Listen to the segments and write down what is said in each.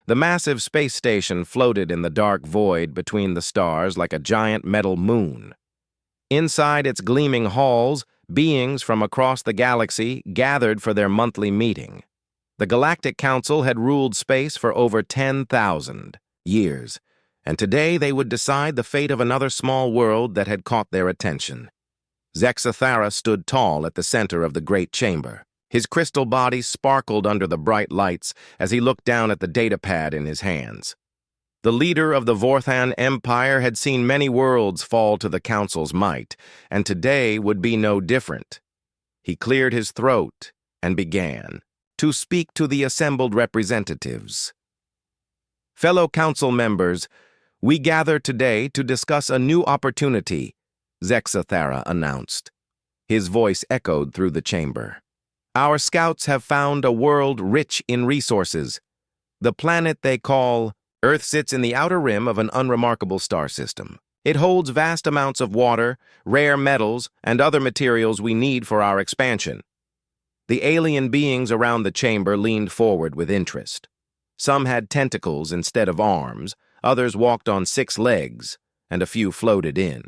The massive space station floated in the dark void between the stars like a giant metal moon. Inside its gleaming halls, beings from across the galaxy gathered for their monthly meeting. The Galactic Council had ruled space for over 10,000 years, and today they would decide the fate of another small world that had caught their attention. Zexathara stood tall at the center of the great chamber. His crystal body sparkled under the bright lights as he looked down at the datapad in his hands. The leader of the Vorthan Empire had seen many worlds fall to the Council's might, and today would be no different. He cleared his throat and began to speak to the assembled representatives. Fellow Council members, we gather today to discuss a new opportunity, Zexathara announced. His voice echoed through the chamber. Our scouts have found a world rich in resources. The planet they call Earth sits in the outer rim of an unremarkable star system. It holds vast amounts of water, rare metals, and other materials we need for our expansion. The alien beings around the chamber leaned forward with interest. Some had tentacles instead of arms, others walked on 6 legs, and a few floated in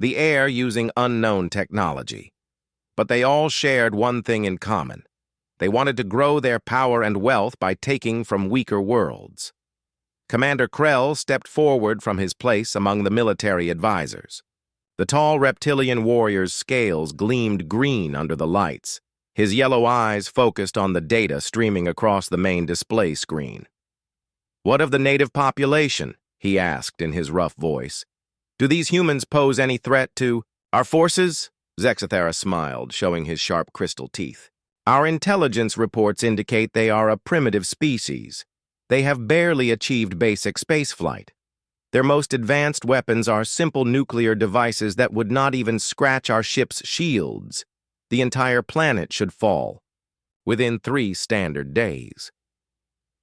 the air using unknown technology. But they all shared one thing in common. They wanted to grow their power and wealth by taking from weaker worlds. Commander Krell stepped forward from his place among the military advisors. The tall reptilian warrior's scales gleamed green under the lights. His yellow eyes focused on the data streaming across the main display screen. "What of the native population?" he asked in his rough voice. "Do these humans pose any threat to our forces?" Zexathara smiled, showing his sharp crystal teeth. "Our intelligence reports indicate they are a primitive species. They have barely achieved basic spaceflight. Their most advanced weapons are simple nuclear devices that would not even scratch our ship's shields. The entire planet should fall within 3 standard days."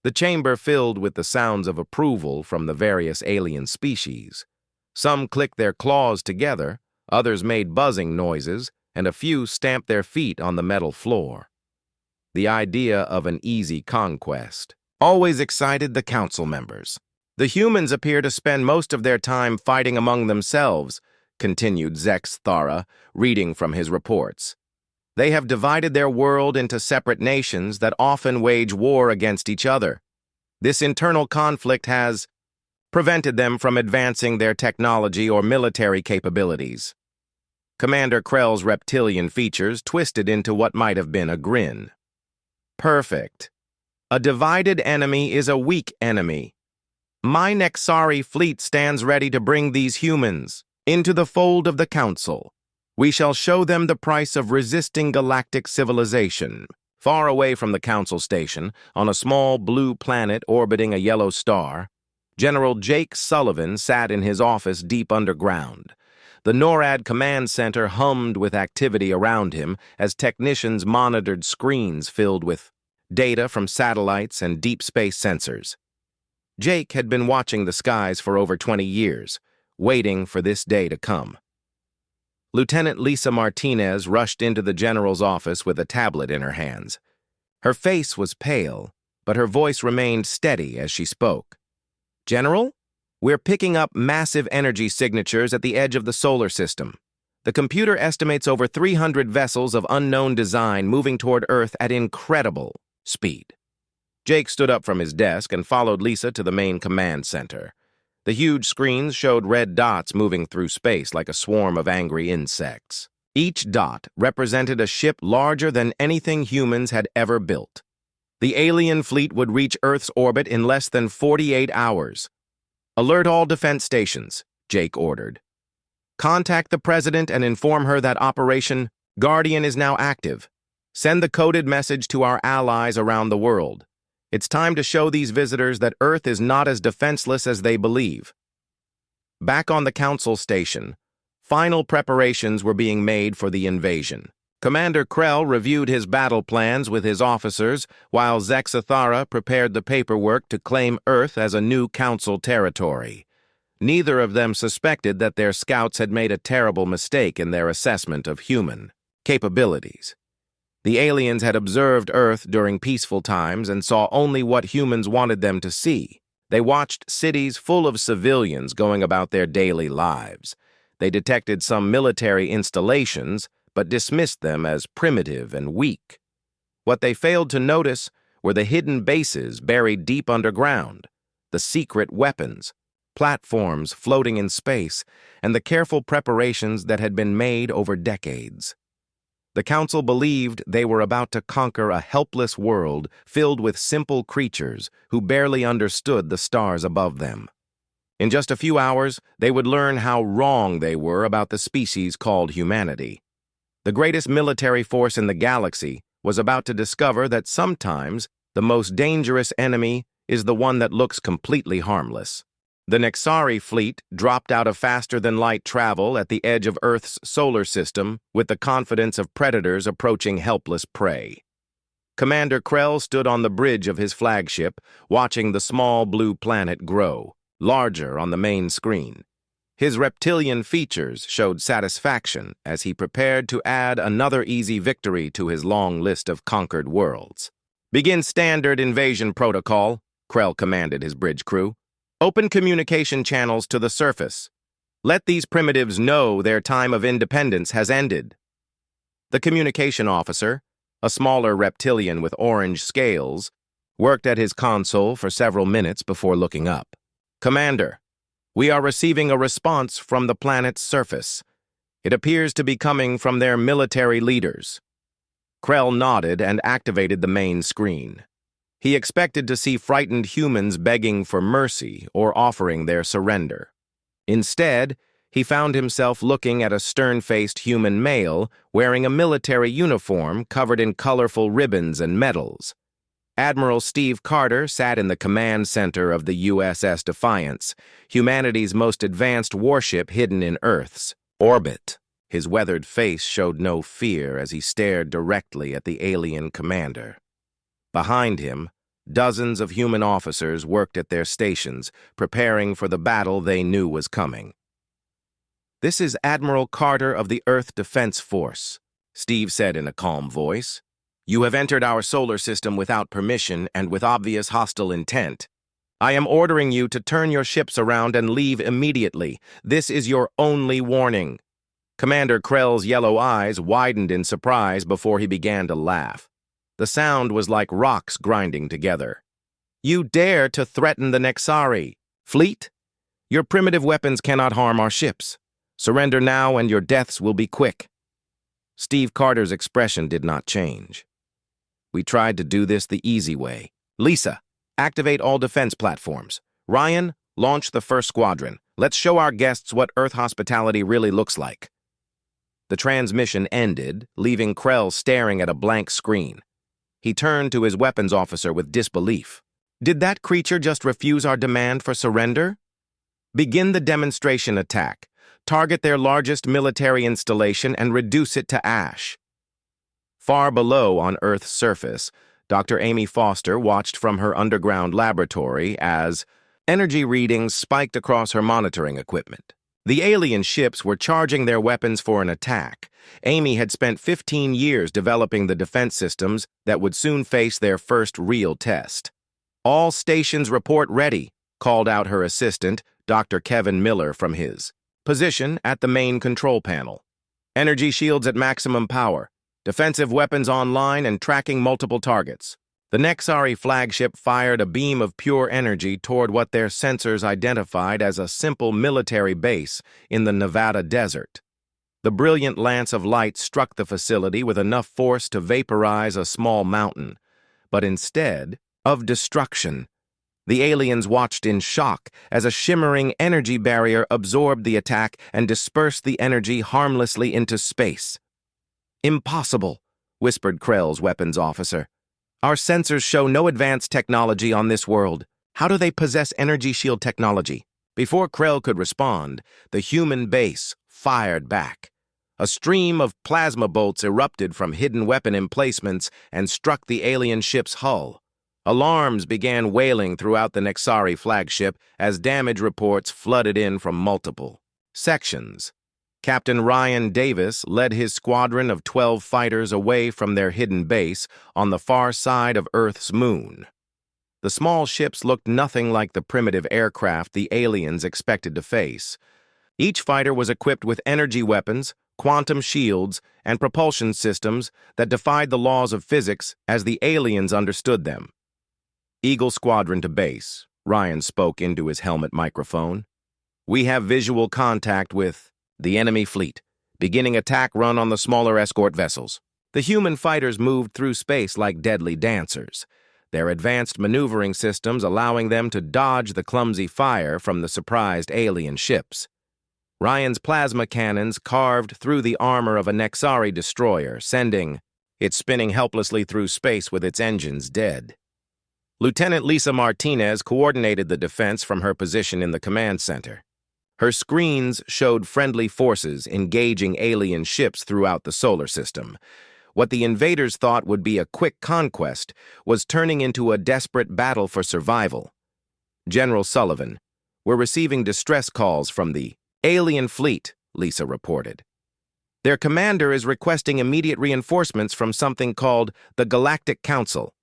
The chamber filled with the sounds of approval from the various alien species. Some clicked their claws together, others made buzzing noises, and a few stamped their feet on the metal floor. The idea of an easy conquest always excited the council members. "The humans appear to spend most of their time fighting among themselves," continued Zexathara, reading from his reports. "They have divided their world into separate nations that often wage war against each other. This internal conflict has prevented them from advancing their technology or military capabilities." Commander Krell's reptilian features twisted into what might have been a grin. "Perfect. A divided enemy is a weak enemy. My Nexari fleet stands ready to bring these humans into the fold of the Council. We shall show them the price of resisting galactic civilization." Far away from the Council station, on a small blue planet orbiting a yellow star, General Jake Sullivan sat in his office deep underground. The NORAD command center hummed with activity around him as technicians monitored screens filled with data from satellites and deep space sensors. Jake had been watching the skies for over 20 years, waiting for this day to come. Lieutenant Lisa Martinez rushed into the general's office with a tablet in her hands. Her face was pale, but her voice remained steady as she spoke. "General, we're picking up massive energy signatures at the edge of the solar system. The computer estimates over 300 vessels of unknown design moving toward Earth at incredible speed." Jake stood up from his desk and followed Lisa to the main command center. The huge screens showed red dots moving through space like a swarm of angry insects. Each dot represented a ship larger than anything humans had ever built. The alien fleet would reach Earth's orbit in less than 48 hours. "Alert all defense stations," Jake ordered. "Contact the President and inform her that Operation Guardian is now active. Send the coded message to our allies around the world. It's time to show these visitors that Earth is not as defenseless as they believe." Back on the Council station, final preparations were being made for the invasion. Commander Krell reviewed his battle plans with his officers, while Zexathara prepared the paperwork to claim Earth as a new Council territory. Neither of them suspected that their scouts had made a terrible mistake in their assessment of human capabilities. The aliens had observed Earth during peaceful times and saw only what humans wanted them to see. They watched cities full of civilians going about their daily lives. They detected some military installations, but dismissed them as primitive and weak. What they failed to notice were the hidden bases buried deep underground, the secret weapons, platforms floating in space, and the careful preparations that had been made over decades. The Council believed they were about to conquer a helpless world filled with simple creatures who barely understood the stars above them. In just a few hours, they would learn how wrong they were about the species called humanity. The greatest military force in the galaxy was about to discover that sometimes the most dangerous enemy is the one that looks completely harmless. The Nexari fleet dropped out of faster-than-light travel at the edge of Earth's solar system with the confidence of predators approaching helpless prey. Commander Krell stood on the bridge of his flagship, watching the small blue planet grow, larger on the main screen. His reptilian features showed satisfaction as he prepared to add another easy victory to his long list of conquered worlds. "Begin standard invasion protocol," Krell commanded his bridge crew. "Open communication channels to the surface. Let these primitives know their time of independence has ended." The communication officer, a smaller reptilian with orange scales, worked at his console for several minutes before looking up. "Commander, we are receiving a response from the planet's surface. It appears to be coming from their military leaders." Krell nodded and activated the main screen. He expected to see frightened humans begging for mercy or offering their surrender. Instead, he found himself looking at a stern-faced human male wearing a military uniform covered in colorful ribbons and medals. Admiral Steve Carter sat in the command center of the USS Defiance, humanity's most advanced warship hidden in Earth's orbit. His weathered face showed no fear as he stared directly at the alien commander. Behind him, dozens of human officers worked at their stations, preparing for the battle they knew was coming. "This is Admiral Carter of the Earth Defense Force," Steve said in a calm voice. "You have entered our solar system without permission and with obvious hostile intent. I am ordering you to turn your ships around and leave immediately. This is your only warning." Commander Krell's yellow eyes widened in surprise before he began to laugh. The sound was like rocks grinding together. "You dare to threaten the Nexari fleet? Your primitive weapons cannot harm our ships. Surrender now and your deaths will be quick." Steve Carter's expression did not change. "We tried to do this the easy way. Lisa, activate all defense platforms. Ryan, launch the first squadron. Let's show our guests what Earth hospitality really looks like." The transmission ended, leaving Krell staring at a blank screen. He turned to his weapons officer with disbelief. "Did that creature just refuse our demand for surrender?" "Begin the demonstration attack. Target their largest military installation and reduce it to ash." Far below on Earth's surface, Dr. Amy Foster watched from her underground laboratory as energy readings spiked across her monitoring equipment. The alien ships were charging their weapons for an attack. Amy had spent 15 years developing the defense systems that would soon face their first real test. "All stations report ready," called out her assistant, Dr. Kevin Miller, from his position at the main control panel. "Energy shields at maximum power. Defensive weapons online and tracking multiple targets." The Nexari flagship fired a beam of pure energy toward what their sensors identified as a simple military base in the Nevada desert. The brilliant lance of light struck the facility with enough force to vaporize a small mountain. But instead of destruction, the aliens watched in shock as a shimmering energy barrier absorbed the attack and dispersed the energy harmlessly into space. "Impossible," whispered Krell's weapons officer. "Our sensors show no advanced technology on this world. How do they possess energy shield technology?" Before Krell could respond, the human base fired back. A stream of plasma bolts erupted from hidden weapon emplacements and struck the alien ship's hull. Alarms began wailing throughout the Nexari flagship as damage reports flooded in from multiple sections. Captain Ryan Davis led his squadron of 12 fighters away from their hidden base on the far side of Earth's moon. The small ships looked nothing like the primitive aircraft the aliens expected to face. Each fighter was equipped with energy weapons, quantum shields, and propulsion systems that defied the laws of physics as the aliens understood them. "Eagle Squadron to base," Ryan spoke into his helmet microphone. "We have visual contact with the enemy fleet, beginning attack run on the smaller escort vessels." The human fighters moved through space like deadly dancers, their advanced maneuvering systems allowing them to dodge the clumsy fire from the surprised alien ships. Ryan's plasma cannons carved through the armor of a Nexari destroyer, sending it spinning helplessly through space with its engines dead. Lieutenant Lisa Martinez coordinated the defense from her position in the command center. Her screens showed friendly forces engaging alien ships throughout the solar system. What the invaders thought would be a quick conquest was turning into a desperate battle for survival. "General Sullivan, we're receiving distress calls from the alien fleet," Lisa reported. "Their commander is requesting immediate reinforcements from something called the Galactic Council."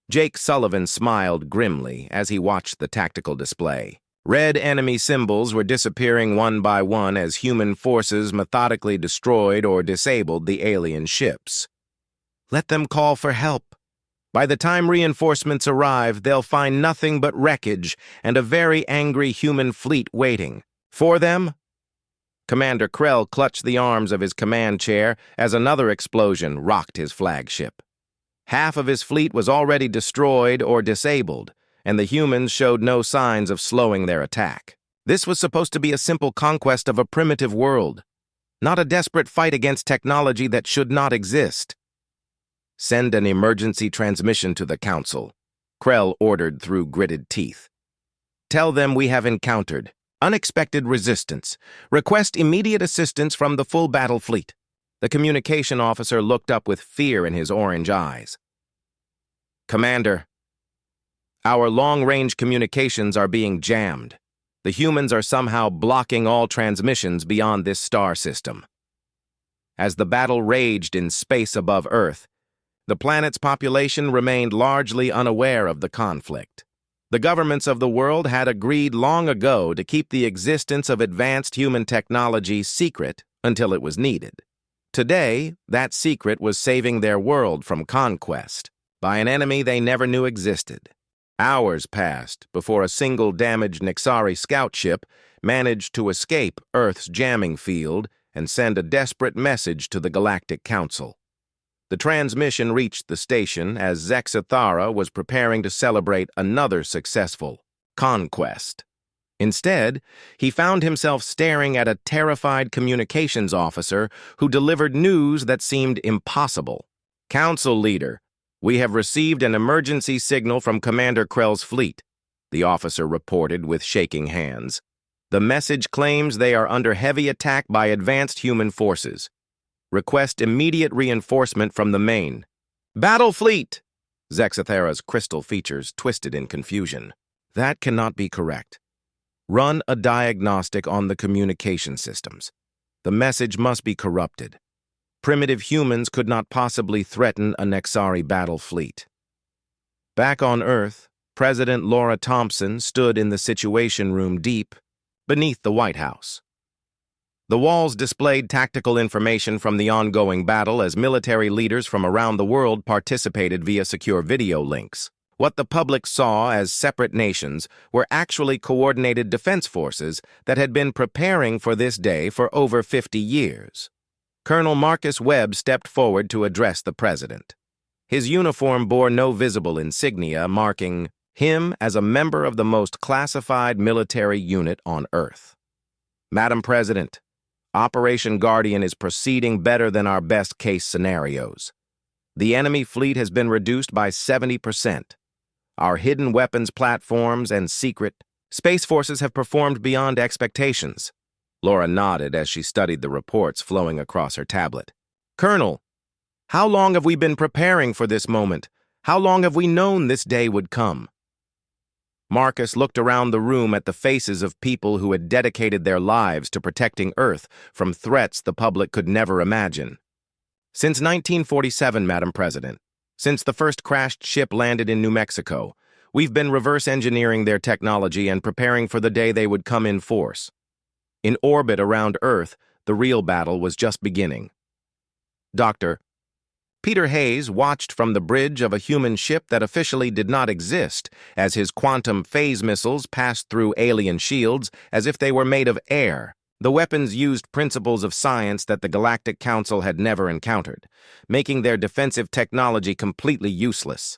Jake Sullivan smiled grimly as he watched the tactical display. Red enemy symbols were disappearing one by one as human forces methodically destroyed or disabled the alien ships. "Let them call for help. By the time reinforcements arrive, they'll find nothing but wreckage and a very angry human fleet waiting for them." Commander Krell clutched the arms of his command chair as another explosion rocked his flagship. Half of his fleet was already destroyed or disabled, and the humans showed no signs of slowing their attack. This was supposed to be a simple conquest of a primitive world, not a desperate fight against technology that should not exist. "Send an emergency transmission to the Council," Krell ordered through gritted teeth. "Tell them we have encountered unexpected resistance. Request immediate assistance from the full battle fleet." The communication officer looked up with fear in his orange eyes. "Commander, our long-range communications are being jammed. The humans are somehow blocking all transmissions beyond this star system." As the battle raged in space above Earth, the planet's population remained largely unaware of the conflict. The governments of the world had agreed long ago to keep the existence of advanced human technology secret until it was needed. Today, that secret was saving their world from conquest by an enemy they never knew existed. Hours passed before a single damaged Nexari scout ship managed to escape Earth's jamming field and send a desperate message to the Galactic Council. The transmission reached the station as Zexathara was preparing to celebrate another successful conquest. Instead, he found himself staring at a terrified communications officer who delivered news that seemed impossible. "Council leader, we have received an emergency signal from Commander Krell's fleet," the officer reported with shaking hands. "The message claims they are under heavy attack by advanced human forces. Request immediate reinforcement from the main battle fleet." Zexathara's crystal features twisted in confusion. "That cannot be correct. Run a diagnostic on the communication systems. The message must be corrupted. Primitive humans could not possibly threaten a Nexari battle fleet." Back on Earth, President Laura Thompson stood in the Situation Room deep beneath the White House. The walls displayed tactical information from the ongoing battle as military leaders from around the world participated via secure video links. What the public saw as separate nations were actually coordinated defense forces that had been preparing for this day for over 50 years. Colonel Marcus Webb stepped forward to address the president. His uniform bore no visible insignia, marking him as a member of the most classified military unit on Earth. "Madam President, Operation Guardian is proceeding better than our best-case scenarios. The enemy fleet has been reduced by 70%. Our hidden weapons platforms and secret space forces have performed beyond expectations." Laura nodded as she studied the reports flowing across her tablet. "Colonel, how long have we been preparing for this moment? How long have we known this day would come?" Marcus looked around the room at the faces of people who had dedicated their lives to protecting Earth from threats the public could never imagine. "Since 1947, Madam President. Since the first crashed ship landed in New Mexico, We've been reverse engineering their technology and preparing for the day they would come in force. In orbit around Earth, the real battle was just beginning. Dr. Peter Hayes watched from the bridge of a human ship that officially did not exist as his quantum phase missiles passed through alien shields as if they were made of air. The weapons used principles of science that the Galactic Council had never encountered, making their defensive technology completely useless.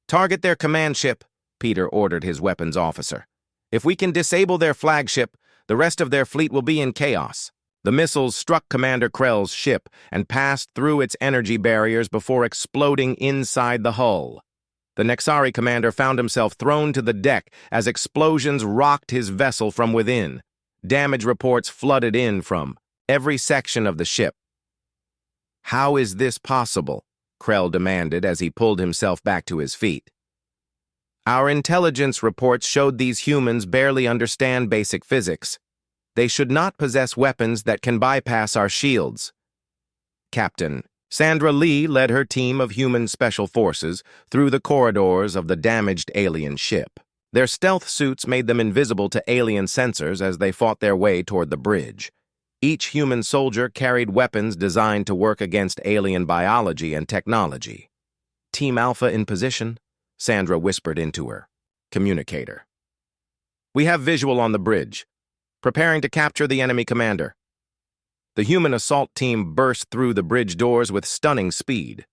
"Target their command ship," Peter ordered his weapons officer. "If we can disable their flagship, the rest of their fleet will be in chaos." The missiles struck Commander Krell's ship and passed through its energy barriers before exploding inside the hull. The Nexari commander found himself thrown to the deck as explosions rocked his vessel from within. Damage reports flooded in from every section of the ship. "How is this possible?" Krell demanded as he pulled himself back to his feet. "Our intelligence reports showed these humans barely understand basic physics. They should not possess weapons that can bypass our shields." Captain Sandra Lee led her team of human special forces through the corridors of the damaged alien ship. Their stealth suits made them invisible to alien sensors as they fought their way toward the bridge. Each human soldier carried weapons designed to work against alien biology and technology. "Team Alpha in position," Sandra whispered into her communicator. "We have visual on the bridge, preparing to capture the enemy commander." The human assault team burst through the bridge doors with stunning speed.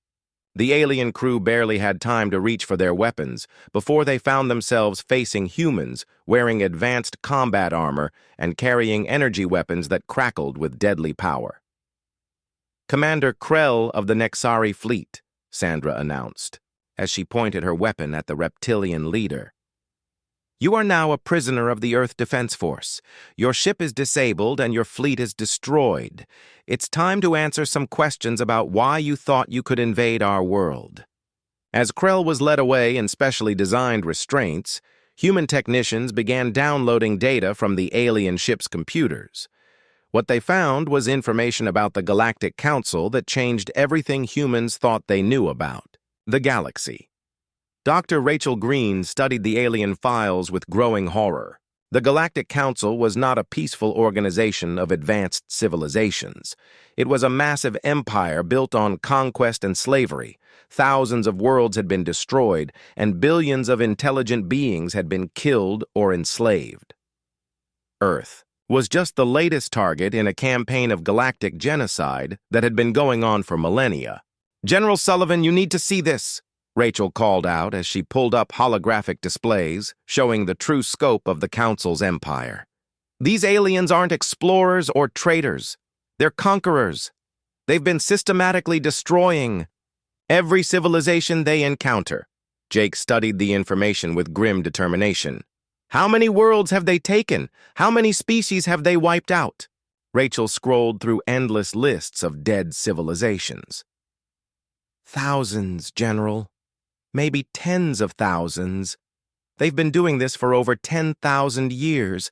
The alien crew barely had time to reach for their weapons before they found themselves facing humans wearing advanced combat armor and carrying energy weapons that crackled with deadly power. "Commander Krell of the Nexari fleet," Sandra announced, as she pointed her weapon at the reptilian leader. "You are now a prisoner of the Earth Defense Force. Your ship is disabled and your fleet is destroyed. It's time to answer some questions about why you thought you could invade our world." As Krell was led away in specially designed restraints, human technicians began downloading data from the alien ship's computers. What they found was information about the Galactic Council that changed everything humans thought they knew about the galaxy. Dr. Rachel Green studied the alien files with growing horror. The Galactic Council was not a peaceful organization of advanced civilizations. It was a massive empire built on conquest and slavery. Thousands of worlds had been destroyed, and billions of intelligent beings had been killed or enslaved. Earth was just the latest target in a campaign of galactic genocide that had been going on for millennia. "General Sullivan, you need to see this," Rachel called out as she pulled up holographic displays showing the true scope of the Council's empire. "These aliens aren't explorers or traders. They're conquerors. They've been systematically destroying every civilization they encounter." Jake studied the information with grim determination. "How many worlds have they taken? How many species have they wiped out?" Rachel scrolled through endless lists of dead civilizations. "Thousands, General. Maybe tens of thousands. They've been doing this for over 10,000 years.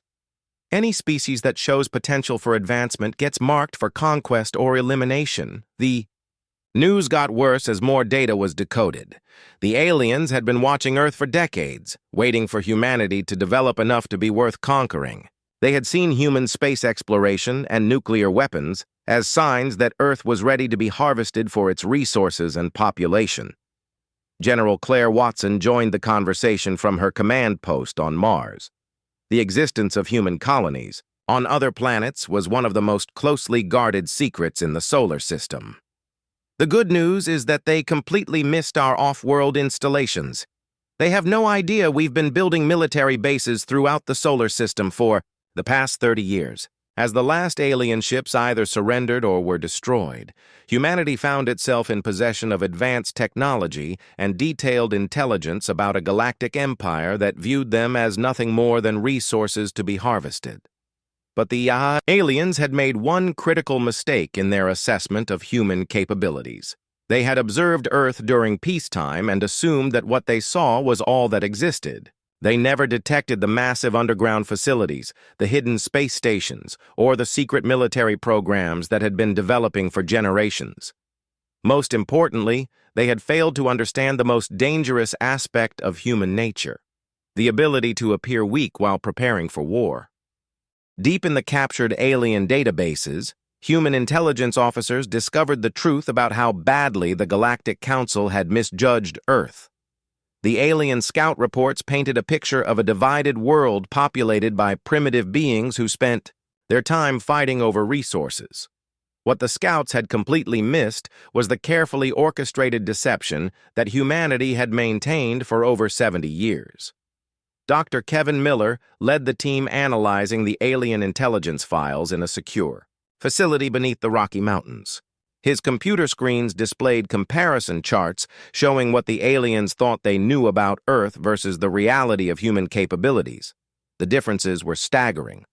Any species that shows potential for advancement gets marked for conquest or elimination." The news got worse as more data was decoded. The aliens had been watching Earth for decades, waiting for humanity to develop enough to be worth conquering. They had seen human space exploration and nuclear weapons as signs that Earth was ready to be harvested for its resources and population. General Claire Watson joined the conversation from her command post on Mars. The existence of human colonies on other planets was one of the most closely guarded secrets in the solar system. "The good news is that they completely missed our off-world installations. They have no idea we've been building military bases throughout the solar system for the past 30 years. As the last alien ships either surrendered or were destroyed, humanity found itself in possession of advanced technology and detailed intelligence about a galactic empire that viewed them as nothing more than resources to be harvested. But the aliens had made one critical mistake in their assessment of human capabilities. They had observed Earth during peacetime and assumed that what they saw was all that existed. They never detected the massive underground facilities, the hidden space stations, or the secret military programs that had been developing for generations. Most importantly, they had failed to understand the most dangerous aspect of human nature, the ability to appear weak while preparing for war. Deep in the captured alien databases, human intelligence officers discovered the truth about how badly the Galactic Council had misjudged Earth. The alien scout reports painted a picture of a divided world populated by primitive beings who spent their time fighting over resources. What the scouts had completely missed was the carefully orchestrated deception that humanity had maintained for over 70 years. Dr. Kevin Miller led the team analyzing the alien intelligence files in a secure facility beneath the Rocky Mountains. His computer screens displayed comparison charts showing what the aliens thought they knew about Earth versus the reality of human capabilities. The differences were staggering.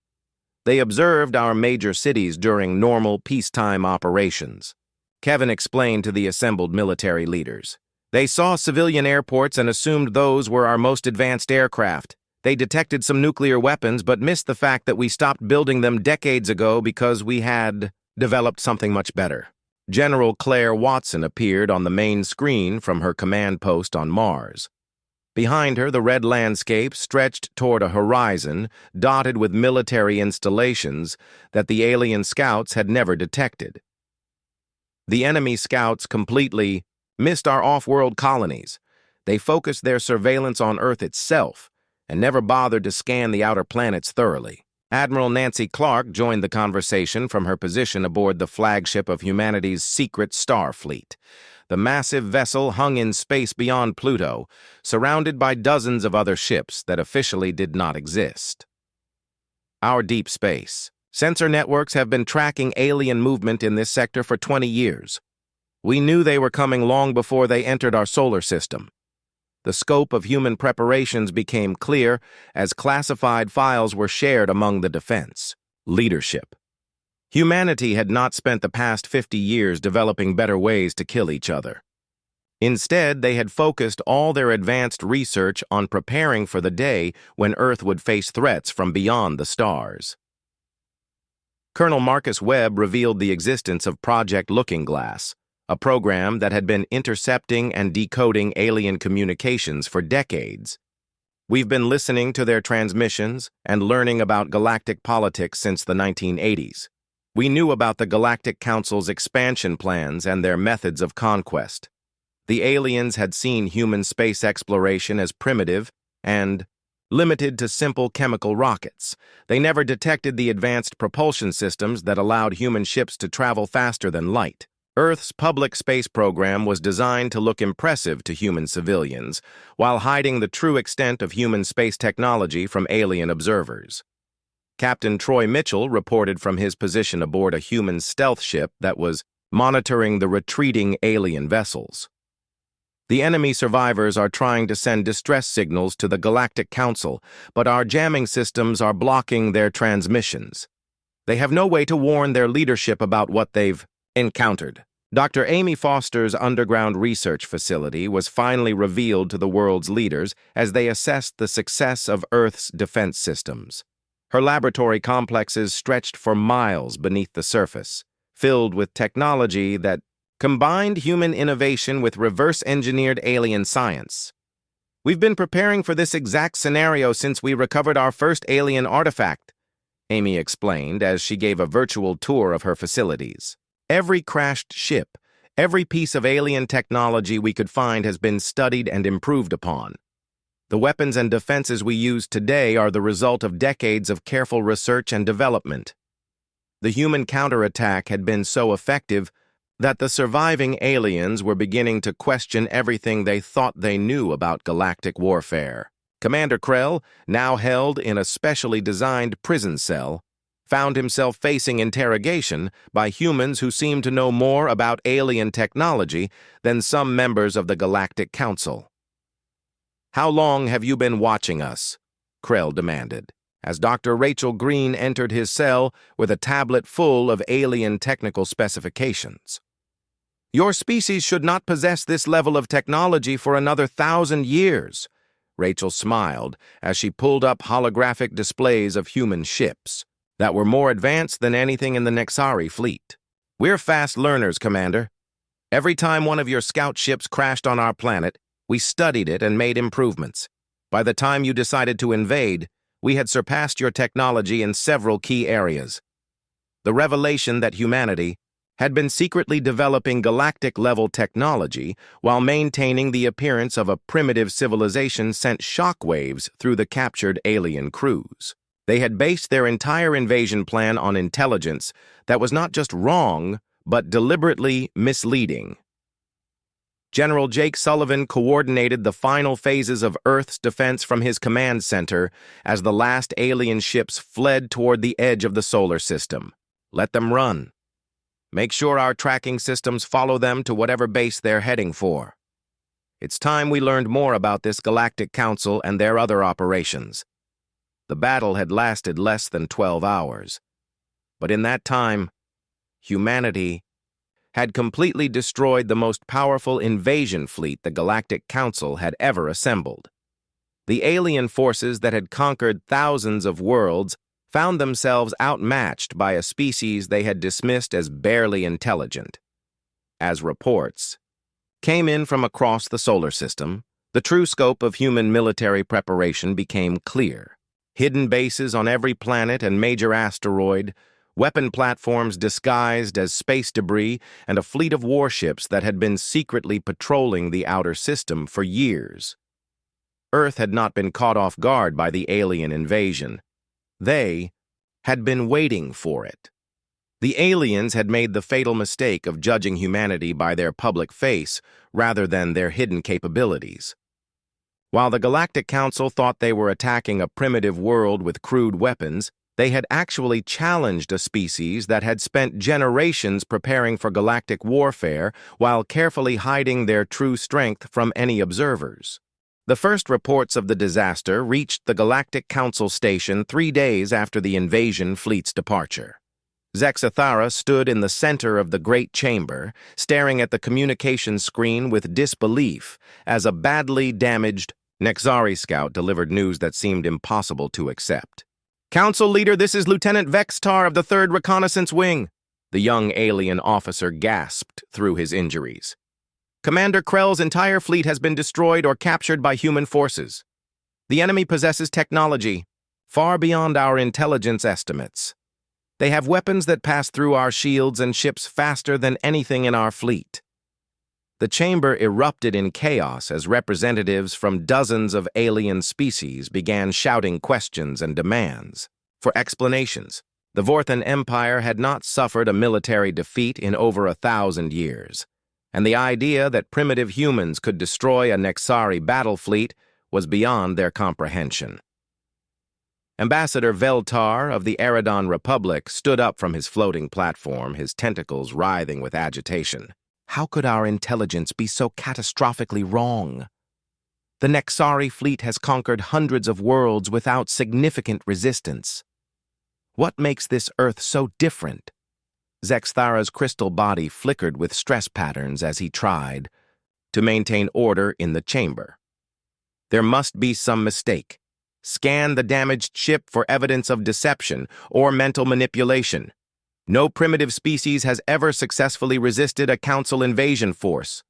They observed our major cities during normal peacetime operations. Kevin explained to the assembled military leaders. They saw civilian airports and assumed those were our most advanced aircraft. They detected some nuclear weapons but missed the fact that we stopped building them decades ago because we had developed something much better. General Claire Watson appeared on the main screen from her command post on Mars. Behind her, the red landscape stretched toward a horizon dotted with military installations that the alien scouts had never detected. The enemy scouts completely missed our off-world colonies. They focused their surveillance on Earth itself and never bothered to scan the outer planets thoroughly. Admiral Nancy Clark joined the conversation from her position aboard the flagship of humanity's secret star fleet. The massive vessel hung in space beyond Pluto, surrounded by dozens of other ships that officially did not exist. Our deep space. Sensor networks have been tracking alien movement in this sector for 20 years. We knew they were coming long before they entered our solar system. The scope of human preparations became clear as classified files were shared among the defense leadership. Humanity had not spent the past 50 years developing better ways to kill each other. Instead, they had focused all their advanced research on preparing for the day when Earth would face threats from beyond the stars. Colonel Marcus Webb revealed the existence of Project Looking Glass, a program that had been intercepting and decoding alien communications for decades. We've been listening to their transmissions and learning about galactic politics since the 1980s. We knew about the Galactic Council's expansion plans and their methods of conquest. The aliens had seen human space exploration as primitive and limited to simple chemical rockets. They never detected the advanced propulsion systems that allowed human ships to travel faster than light. Earth's public space program was designed to look impressive to human civilians, while hiding the true extent of human space technology from alien observers. Captain Troy Mitchell reported from his position aboard a human stealth ship that was monitoring the retreating alien vessels. The enemy survivors are trying to send distress signals to the Galactic Council, but our jamming systems are blocking their transmissions. They have no way to warn their leadership about what they've encountered. Dr. Amy Foster's underground research facility was finally revealed to the world's leaders as they assessed the success of Earth's defense systems. Her laboratory complexes stretched for miles beneath the surface, filled with technology that combined human innovation with reverse-engineered alien science. We've been preparing for this exact scenario since we recovered our first alien artifact, Amy explained as she gave a virtual tour of her facilities. Every crashed ship, every piece of alien technology we could find has been studied and improved upon. The weapons and defenses we use today are the result of decades of careful research and development. The human counterattack had been so effective that the surviving aliens were beginning to question everything they thought they knew about galactic warfare. Commander Krell, now held in a specially designed prison cell, found himself facing interrogation by humans who seemed to know more about alien technology than some members of the Galactic Council. "How long have you been watching us?" Krell demanded, as Dr. Rachel Green entered his cell with a tablet full of alien technical specifications. "Your species should not possess this level of technology for another 1,000 years, Rachel smiled as she pulled up holographic displays of human ships that were more advanced than anything in the Nexari fleet. "We're fast learners, Commander," Every time one of your scout ships crashed on our planet, we studied it and made improvements. By the time you decided to invade, we had surpassed your technology in several key areas. The revelation that humanity had been secretly developing galactic-level technology while maintaining the appearance of a primitive civilization sent shockwaves through the captured alien crews. They had based their entire invasion plan on intelligence that was not just wrong, but deliberately misleading. General Jake Sullivan coordinated the final phases of Earth's defense from his command center as the last alien ships fled toward the edge of the solar system. Let them run. Make sure our tracking systems follow them to whatever base they're heading for. It's time we learned more about this Galactic Council and their other operations. The battle had lasted less than 12 hours. But in that time, humanity had completely destroyed the most powerful invasion fleet the Galactic Council had ever assembled. The alien forces that had conquered thousands of worlds found themselves outmatched by a species they had dismissed as barely intelligent. As reports came in from across the solar system, the true scope of human military preparation became clear. Hidden bases on every planet and major asteroid, weapon platforms disguised as space debris, and a fleet of warships that had been secretly patrolling the outer system for years. Earth had not been caught off guard by the alien invasion. They had been waiting for it. The aliens had made the fatal mistake of judging humanity by their public face rather than their hidden capabilities. While the Galactic Council thought they were attacking a primitive world with crude weapons, they had actually challenged a species that had spent generations preparing for galactic warfare while carefully hiding their true strength from any observers. The first reports of the disaster reached the Galactic Council station 3 days after the invasion fleet's departure. Zexathara stood in the center of the Great Chamber, staring at the communications screen with disbelief as a badly damaged Nexari scout delivered news that seemed impossible to accept. "Council Leader, this is Lieutenant Vextar of the 3rd Reconnaissance Wing," the young alien officer gasped through his injuries. "Commander Krell's entire fleet has been destroyed or captured by human forces. The enemy possesses technology far beyond our intelligence estimates. They have weapons that pass through our shields and ships faster than anything in our fleet." The chamber erupted in chaos as representatives from dozens of alien species began shouting questions and demands for explanations. The Vorthan Empire had not suffered a military defeat in over 1,000 years, and the idea that primitive humans could destroy a Nexari battle fleet was beyond their comprehension. Ambassador Veltar of the Eridon Republic stood up from his floating platform, his tentacles writhing with agitation. How could our intelligence be so catastrophically wrong? The Nexari fleet has conquered hundreds of worlds without significant resistance. What makes this Earth so different? Zexthara's crystal body flickered with stress patterns as he tried to maintain order in the chamber. There must be some mistake. Scan the damaged ship for evidence of deception or mental manipulation. No primitive species has ever successfully resisted a Council invasion force.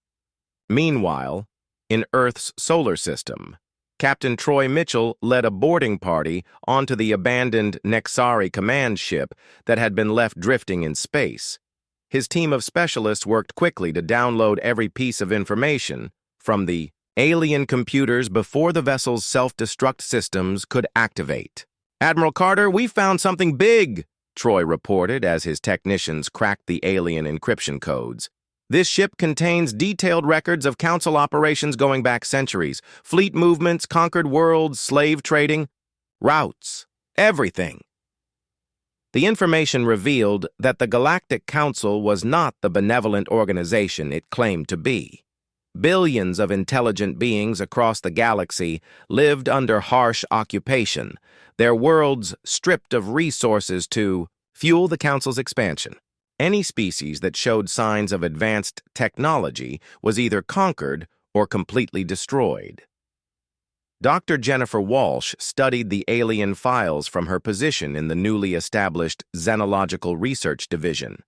Meanwhile, in Earth's solar system, Captain Troy Mitchell led a boarding party onto the abandoned Nexari command ship that had been left drifting in space. His team of specialists worked quickly to download every piece of information from the alien computers before the vessel's self-destruct systems could activate. "Admiral Carter, we found something big," Troy reported as his technicians cracked the alien encryption codes. "This ship contains detailed records of Council operations going back centuries, fleet movements, conquered worlds, slave trading, routes, everything." The information revealed that the Galactic Council was not the benevolent organization it claimed to be. Billions of intelligent beings across the galaxy lived under harsh occupation, their worlds stripped of resources to fuel the Council's expansion. Any species that showed signs of advanced technology was either conquered or completely destroyed. Dr. Jennifer Walsh studied the alien files from her position in the newly established Xenological Research Division.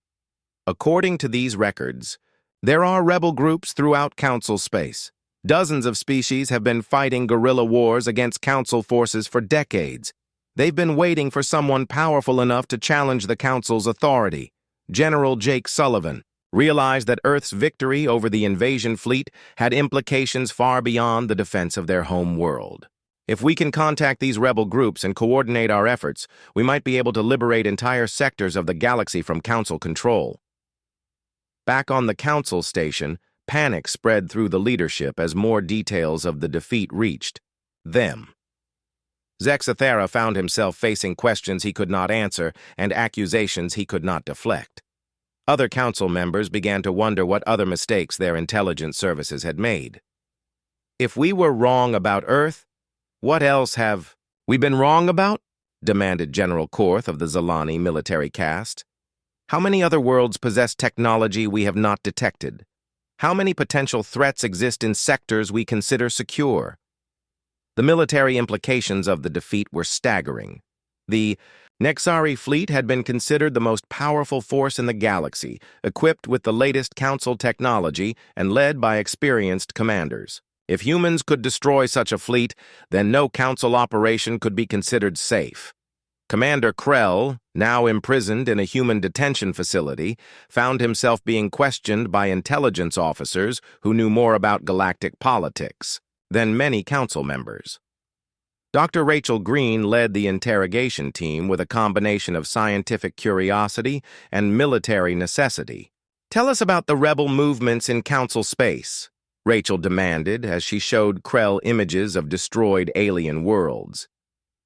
According to these records, There are rebel groups throughout Council space. Dozens of species have been fighting guerrilla wars against Council forces for decades. They've been waiting for someone powerful enough to challenge the Council's authority. General Jake Sullivan realized that Earth's victory over the invasion fleet had implications far beyond the defense of their home world. If we can contact these rebel groups and coordinate our efforts, we might be able to liberate entire sectors of the galaxy from Council control. Back on the Council station, panic spread through the leadership as more details of the defeat reached them. Zexathera found himself facing questions he could not answer and accusations he could not deflect. Other Council members began to wonder what other mistakes their intelligence services had made. If we were wrong about Earth, what else have we been wrong about? Demanded General Korth of the Zalani military caste. How many other worlds possess technology we have not detected? How many potential threats exist in sectors we consider secure? The military implications of the defeat were staggering. The Nexari fleet had been considered the most powerful force in the galaxy, equipped with the latest Council technology and led by experienced commanders. If humans could destroy such a fleet, then no Council operation could be considered safe. Commander Krell, now imprisoned in a human detention facility, found himself being questioned by intelligence officers who knew more about galactic politics than many Council members. Dr. Rachel Green led the interrogation team with a combination of scientific curiosity and military necessity. "Tell us about the rebel movements in Council space," Rachel demanded as she showed Krell images of destroyed alien worlds.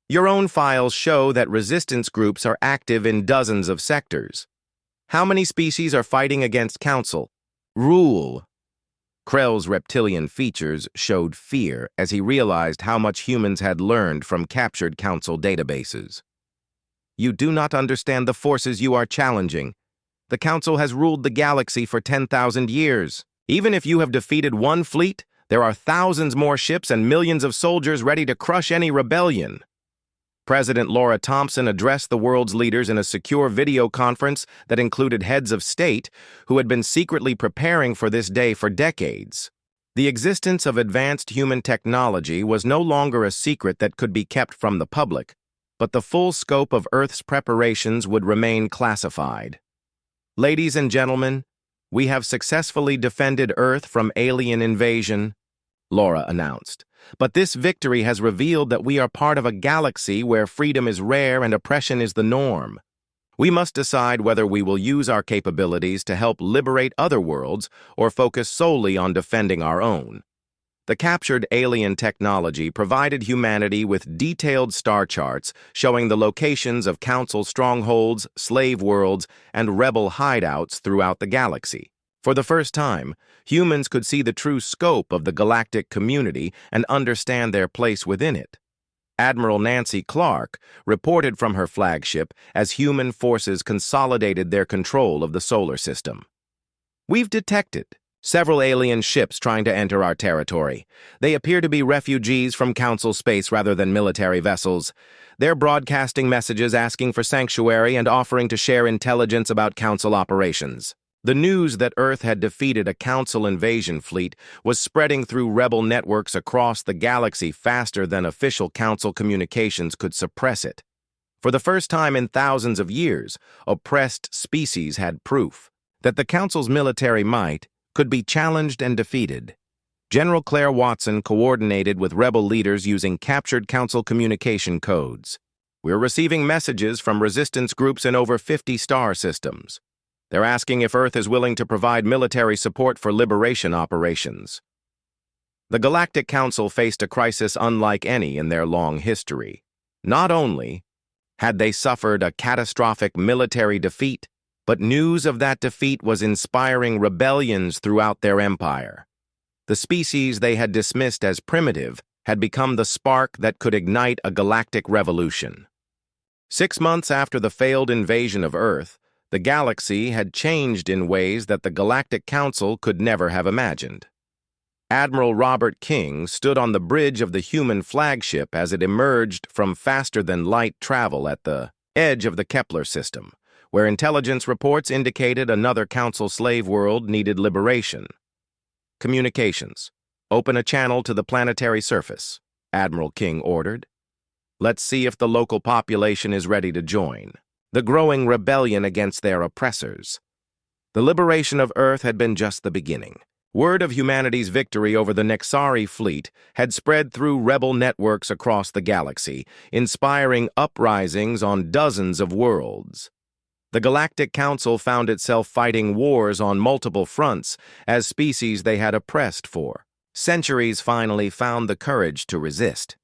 "Your own files show that resistance groups are active in dozens of sectors. How many species are fighting against Council? Rule." Krell's reptilian features showed fear as he realized how much humans had learned from captured Council databases. "You do not understand the forces you are challenging. The Council has ruled the galaxy for 10,000 years. Even if you have defeated one fleet, there are thousands more ships and millions of soldiers ready to crush any rebellion." President Laura Thompson addressed the world's leaders in a secure video conference that included heads of state who had been secretly preparing for this day for decades. The existence of advanced human technology was no longer a secret that could be kept from the public, but the full scope of Earth's preparations would remain classified. "Ladies and gentlemen, we have successfully defended Earth from alien invasion," Laura announced. "But this victory has revealed that we are part of a galaxy where freedom is rare and oppression is the norm. We must decide whether we will use our capabilities to help liberate other worlds or focus solely on defending our own." The captured alien technology provided humanity with detailed star charts showing the locations of Council strongholds, slave worlds, and rebel hideouts throughout the galaxy. For the first time, humans could see the true scope of the galactic community and understand their place within it. Admiral Nancy Clark reported from her flagship as human forces consolidated their control of the solar system. "We've detected several alien ships trying to enter our territory. They appear to be refugees from Council space rather than military vessels. They're broadcasting messages asking for sanctuary and offering to share intelligence about Council operations." The news that Earth had defeated a Council invasion fleet was spreading through rebel networks across the galaxy faster than official Council communications could suppress it. For the first time in thousands of years, oppressed species had proof that the Council's military might could be challenged and defeated. General Claire Watson coordinated with rebel leaders using captured Council communication codes. "We're receiving messages from resistance groups in over 50 star systems. They're asking if Earth is willing to provide military support for liberation operations." The Galactic Council faced a crisis unlike any in their long history. Not only had they suffered a catastrophic military defeat, but news of that defeat was inspiring rebellions throughout their empire. The species they had dismissed as primitive had become the spark that could ignite a galactic revolution. 6 months after the failed invasion of Earth, the galaxy had changed in ways that the Galactic Council could never have imagined. Admiral Robert King stood on the bridge of the human flagship as it emerged from faster-than-light travel at the edge of the Kepler system, where intelligence reports indicated another Council slave world needed liberation. Communications. Open a channel to the planetary surface, Admiral King ordered. Let's see if the local population is ready to join. The growing rebellion against their oppressors. The liberation of Earth had been just the beginning. Word of humanity's victory over the Nexari fleet had spread through rebel networks across the galaxy, inspiring uprisings on dozens of worlds. The Galactic Council found itself fighting wars on multiple fronts as species they had oppressed for centuries finally found the courage to resist.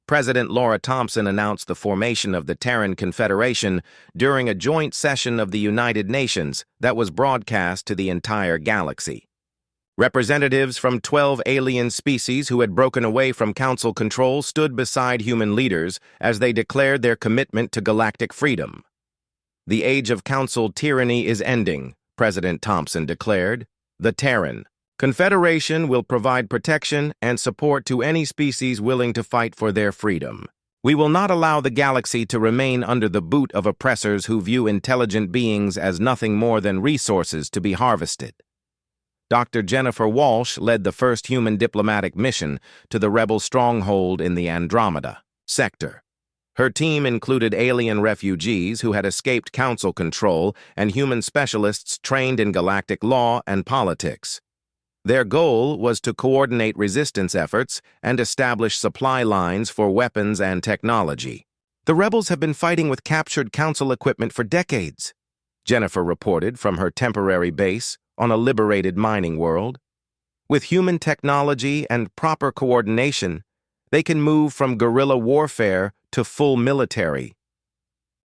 President Laura Thompson announced the formation of the Terran Confederation during a joint session of the United Nations that was broadcast to the entire galaxy. Representatives from 12 alien species who had broken away from Council control stood beside human leaders as they declared their commitment to galactic freedom. The age of Council tyranny is ending, President Thompson declared. The Terran Confederation will provide protection and support to any species willing to fight for their freedom. We will not allow the galaxy to remain under the boot of oppressors who view intelligent beings as nothing more than resources to be harvested. Dr. Jennifer Walsh led the first human diplomatic mission to the rebel stronghold in the Andromeda sector. Her team included alien refugees who had escaped Council control and human specialists trained in galactic law and politics. Their goal was to coordinate resistance efforts and establish supply lines for weapons and technology. The rebels have been fighting with captured Council equipment for decades, Jennifer reported from her temporary base on a liberated mining world. With human technology and proper coordination, they can move from guerrilla warfare to full military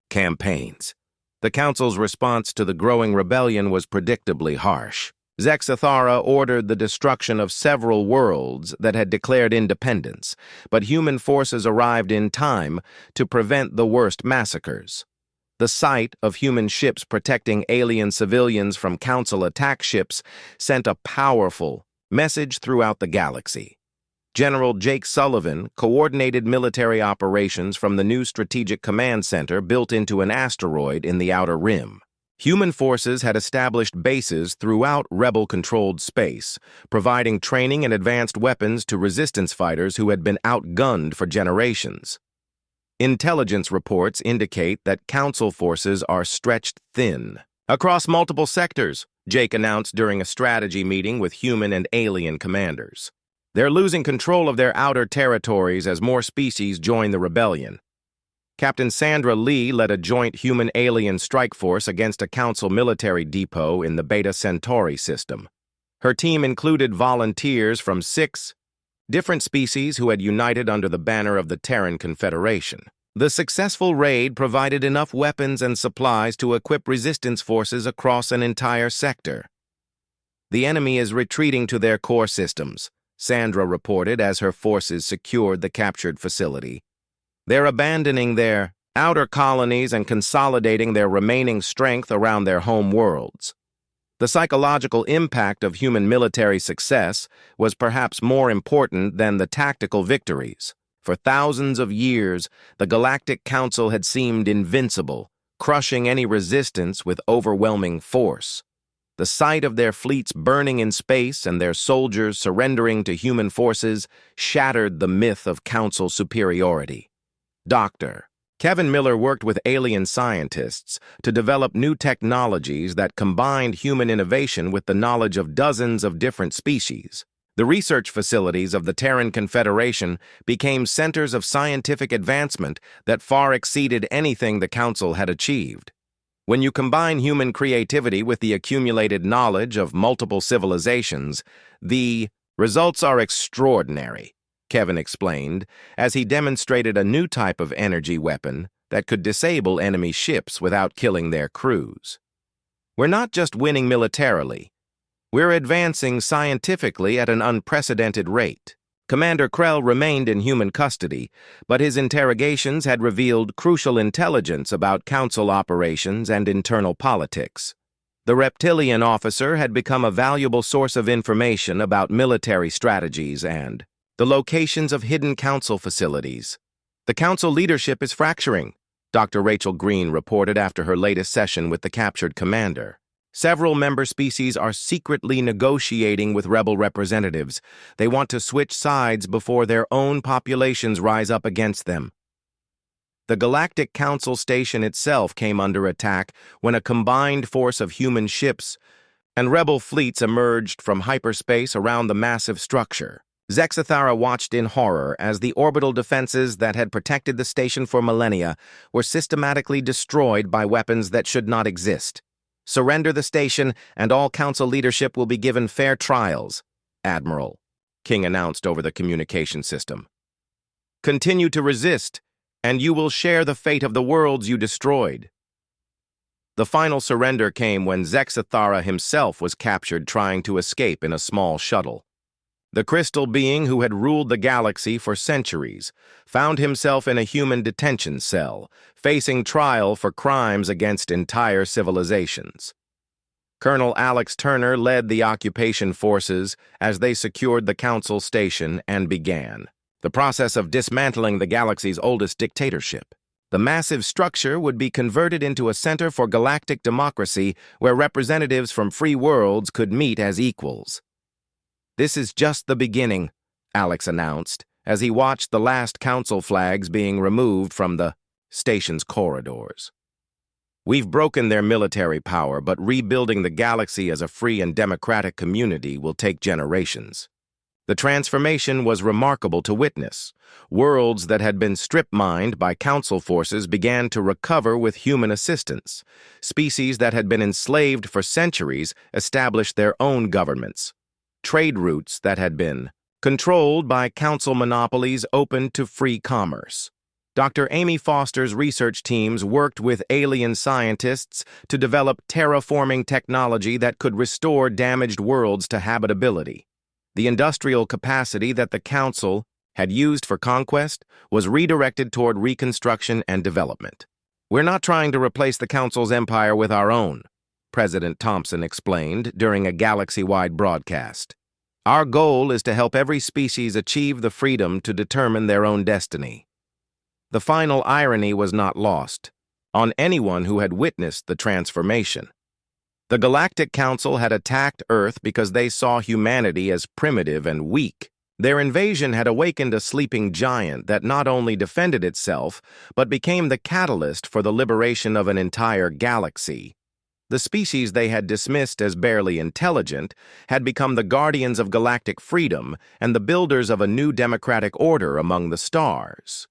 campaigns. The Council's response to the growing rebellion was predictably harsh. Zexathara ordered the destruction of several worlds that had declared independence, but human forces arrived in time to prevent the worst massacres. The sight of human ships protecting alien civilians from Council attack ships sent a powerful message throughout the galaxy. General Jake Sullivan coordinated military operations from the new Strategic Command Center built into an asteroid in the Outer Rim. Human forces had established bases throughout rebel-controlled space, providing training and advanced weapons to resistance fighters who had been outgunned for generations. Intelligence reports indicate that Council forces are stretched thin across multiple sectors, Jake announced during a strategy meeting with human and alien commanders. They're losing control of their outer territories as more species join the rebellion. Captain Sandra Lee led a joint human-alien strike force against a Council military depot in the Beta Centauri system. Her team included volunteers from 6 different species who had united under the banner of the Terran Confederation. The successful raid provided enough weapons and supplies to equip resistance forces across an entire sector. The enemy is retreating to their core systems, Sandra reported as her forces secured the captured facility. They're abandoning their outer colonies and consolidating their remaining strength around their home worlds. The psychological impact of human military success was perhaps more important than the tactical victories. For thousands of years, the Galactic Council had seemed invincible, crushing any resistance with overwhelming force. The sight of their fleets burning in space and their soldiers surrendering to human forces shattered the myth of Council superiority. Dr. Kevin Miller worked with alien scientists to develop new technologies that combined human innovation with the knowledge of dozens of different species. The research facilities of the Terran Confederation became centers of scientific advancement that far exceeded anything the Council had achieved. When you combine human creativity with the accumulated knowledge of multiple civilizations, the results are extraordinary, Kevin explained, as he demonstrated a new type of energy weapon that could disable enemy ships without killing their crews. We're not just winning militarily. We're advancing scientifically at an unprecedented rate. Commander Krell remained in human custody, but his interrogations had revealed crucial intelligence about Council operations and internal politics. The reptilian officer had become a valuable source of information about military strategies and the locations of hidden Council facilities. The Council leadership is fracturing, Dr. Rachel Green reported after her latest session with the captured commander. Several member species are secretly negotiating with rebel representatives. They want to switch sides before their own populations rise up against them. The Galactic Council station itself came under attack when a combined force of human ships and rebel fleets emerged from hyperspace around the massive structure. Zexathara watched in horror as the orbital defenses that had protected the station for millennia were systematically destroyed by weapons that should not exist. "Surrender the station, and all Council leadership will be given fair trials," Admiral King announced over the communication system. "Continue to resist, and you will share the fate of the worlds you destroyed." The final surrender came when Zexathara himself was captured trying to escape in a small shuttle. The crystal being who had ruled the galaxy for centuries found himself in a human detention cell, facing trial for crimes against entire civilizations. Colonel Alex Turner led the occupation forces as they secured the Council station and began the process of dismantling the galaxy's oldest dictatorship. The massive structure would be converted into a center for galactic democracy where representatives from free worlds could meet as equals. "This is just the beginning," Alex announced, as he watched the last Council flags being removed from the station's corridors. "We've broken their military power, but rebuilding the galaxy as a free and democratic community will take generations." The transformation was remarkable to witness. Worlds that had been strip-mined by Council forces began to recover with human assistance. Species that had been enslaved for centuries established their own governments. Trade routes that had been controlled by Council monopolies opened to free commerce. Dr. Amy Foster's research teams worked with alien scientists to develop terraforming technology that could restore damaged worlds to habitability. The industrial capacity that the Council had used for conquest was redirected toward reconstruction and development. "We're not trying to replace the Council's empire with our own," President Thompson explained during a galaxy-wide broadcast. "Our goal is to help every species achieve the freedom to determine their own destiny." The final irony was not lost on anyone who had witnessed the transformation. The Galactic Council had attacked Earth because they saw humanity as primitive and weak. Their invasion had awakened a sleeping giant that not only defended itself, but became the catalyst for the liberation of an entire galaxy. The species they had dismissed as barely intelligent had become the guardians of galactic freedom and the builders of a new democratic order among the stars.